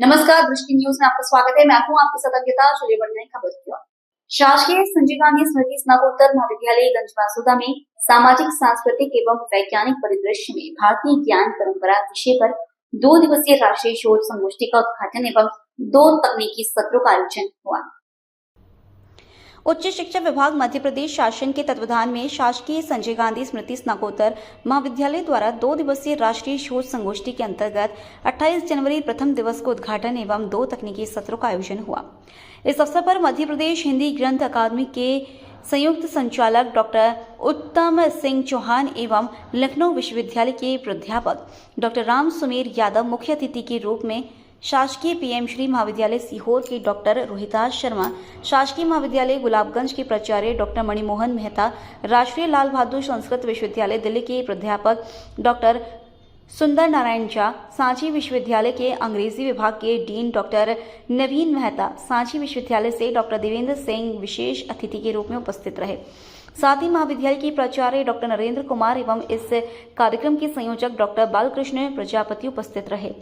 नमस्कार, दृष्टि न्यूज में आपका स्वागत है। मैं हूं आपकी सतर्कता। चलिए बढ़ते हैं खबर की ओर। शासकीय संजय गांधी स्मृति स्नातकोत्तर महाविद्यालय गंजबासुदा में सामाजिक, सांस्कृतिक एवं वैज्ञानिक परिदृश्य में भारतीय ज्ञान परंपरा विषय पर 2 दिवसीय राष्ट्रीय शोध संगोष्ठी का उद्घाटन एवं 2 तकनीकी सत्रों का आयोजन हुआ। उच्च शिक्षा विभाग मध्य प्रदेश शासन के तत्वाधान में शासकीय संजय गांधी स्मृति स्नातकोत्तर महाविद्यालय द्वारा 2 दिवसीय राष्ट्रीय शोध संगोष्ठी के अंतर्गत 28 जनवरी प्रथम दिवस को उद्घाटन एवं 2 तकनीकी सत्रों का आयोजन हुआ। इस अवसर पर मध्य प्रदेश हिंदी ग्रंथ अकादमी के संयुक्त संचालक डॉक्टर उत्तम सिंह चौहान एवं लखनऊ विश्वविद्यालय के प्राध्यापक डॉक्टर राम सुमेर यादव मुख्य अतिथि के रूप में, शासकीय पीएम श्री महाविद्यालय सीहोर के डॉक्टर रोहिताज शर्मा, शासकीय महाविद्यालय गुलाबगंज के प्राचार्य डॉक्टर मणिमोहन मेहता, राष्ट्रीय लाल बहादुर संस्कृत विश्वविद्यालय दिल्ली के प्राध्यापक डॉक्टर सुंदर नारायण झा, सांची विश्वविद्यालय के अंग्रेजी विभाग के डीन डॉक्टर नवीन मेहता, सांची विश्वविद्यालय से डॉक्टर देवेंद्र सिंह विशेष अतिथि के रूप में उपस्थित रहे। साथ ही महाविद्यालय के प्राचार्य डॉक्टर नरेंद्र कुमार एवं इस कार्यक्रम के संयोजक डॉक्टर बालकृष्ण प्रजापति उपस्थित रहे।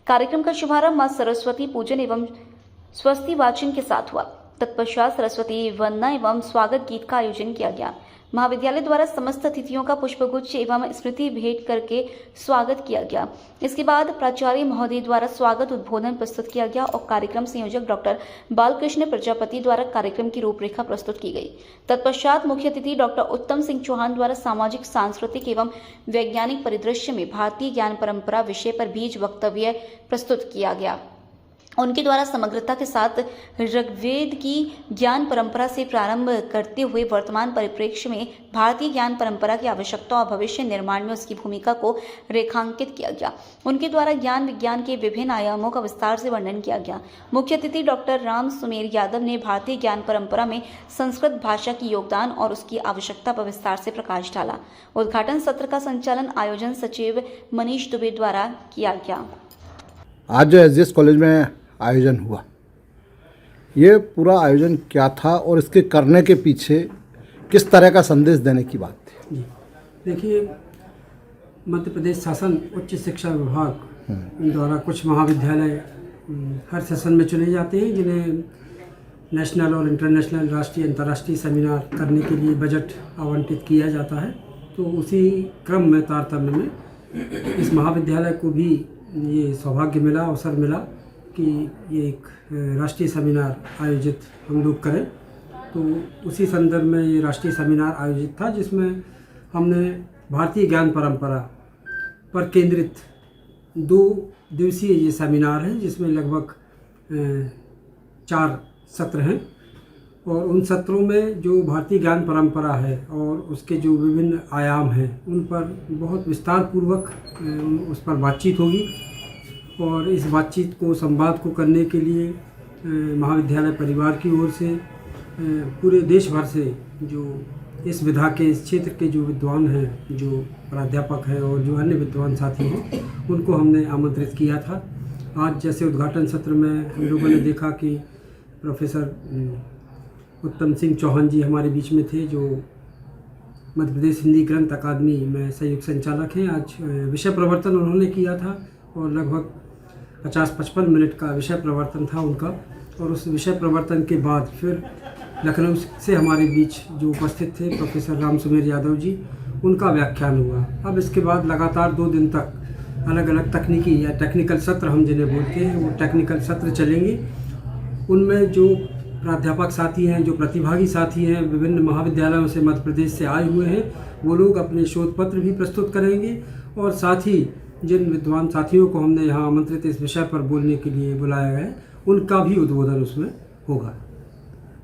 कार्यक्रम का शुभारंभ मां सरस्वती पूजन एवं स्वस्ति वाचन के साथ हुआ। तत्पश्चात सरस्वती वंदना एवं स्वागत गीत का आयोजन किया गया। महाविद्यालय द्वारा समस्त अतिथियों का पुष्पगुच्छ एवं स्मृति भेंट करके स्वागत किया गया। इसके बाद प्राचार्य महोदय द्वारा स्वागत उद्बोधन प्रस्तुत किया गया और कार्यक्रम संयोजक डॉक्टर बालकृष्ण प्रजापति द्वारा कार्यक्रम की रूपरेखा प्रस्तुत की गई। तत्पश्चात मुख्य अतिथि डॉक्टर उत्तम सिंह चौहान द्वारा सामाजिक, सांस्कृतिक एवं वैज्ञानिक परिदृश्य में भारतीय ज्ञान परंपरा विषय पर बीज वक्तव्य प्रस्तुत किया गया। उनके द्वारा समग्रता के साथ ऋग्वेद की ज्ञान परंपरा से प्रारंभ करते हुए वर्तमान परिप्रेक्ष्य में भारतीय ज्ञान परंपरा की आवश्यकता और भविष्य निर्माण में उसकी भूमिका को रेखांकित किया गया। उनके द्वारा ज्ञान विज्ञान के विभिन्न आयामों का विस्तार से वर्णन किया गया। मुख्य अतिथि डॉक्टर राम सुमेर यादव ने भारतीय ज्ञान परंपरा में संस्कृत भाषा की योगदान और उसकी आवश्यकता पर विस्तार से प्रकाश डाला। उद्घाटन सत्र का संचालन आयोजन सचिव मनीष दुबे द्वारा किया गया। आज जो एसजीएस कॉलेज में आयोजन हुआ, ये पूरा आयोजन क्या था और इसके करने के पीछे किस तरह का संदेश देने की बात थी? जी देखिए, मध्य प्रदेश शासन उच्च शिक्षा विभाग द्वारा कुछ महाविद्यालय हर सेशन में चुने जाते हैं, जिन्हें नेशनल और इंटरनेशनल, राष्ट्रीय अंतर्राष्ट्रीय सेमिनार करने के लिए बजट आवंटित किया जाता है। तो उसी क्रम में, तारतम्य में इस महाविद्यालय को भी ये सौभाग्य मिला, अवसर मिला कि ये एक राष्ट्रीय सेमिनार आयोजित हम लोग करें। तो उसी संदर्भ में ये राष्ट्रीय सेमिनार आयोजित था, जिसमें हमने भारतीय ज्ञान परंपरा पर केंद्रित 2 दिवसीय ये सेमिनार है, जिसमें लगभग 4 सत्र हैं। और उन सत्रों में जो भारतीय ज्ञान परंपरा है और उसके जो विभिन्न आयाम हैं, उन पर बहुत विस्तार पूर्वक उस पर बातचीत होगी। और इस बातचीत को, संवाद को करने के लिए महाविद्यालय परिवार की ओर से पूरे देश भर से जो इस विधा के, इस क्षेत्र के जो विद्वान हैं, जो प्राध्यापक हैं और जो अन्य विद्वान साथी हैं, उनको हमने आमंत्रित किया था। आज जैसे उद्घाटन सत्र में हम लोगों ने देखा कि प्रोफेसर उत्तम सिंह चौहान जी हमारे बीच में थे, जो मध्य प्रदेश हिंदी ग्रंथ अकादमी में संयुक्त संचालक हैं। आज विषय प्रवर्तन उन्होंने किया था और लगभग 50-55 मिनट का विषय प्रवर्तन था उनका। और उस विषय प्रवर्तन के बाद फिर लखनऊ से हमारे बीच जो उपस्थित थे प्रोफेसर राम सुमेर यादव जी, उनका व्याख्यान हुआ। अब इसके बाद लगातार 2 दिन तक अलग अलग तकनीकी या टेक्निकल सत्र हम जिन्हें बोलते हैं, वो टेक्निकल सत्र चलेंगे। उनमें जो प्राध्यापक साथी हैं, जो प्रतिभागी साथी हैं, विभिन्न महाविद्यालयों से, मध्य प्रदेश से आए हुए हैं, वो लोग अपने शोध पत्र भी प्रस्तुत करेंगे। और साथ ही जिन विद्वान साथियों को हमने यहाँ आमंत्रित इस विषय पर बोलने के लिए बुलाया है, उनका भी उद्बोधन उसमें होगा।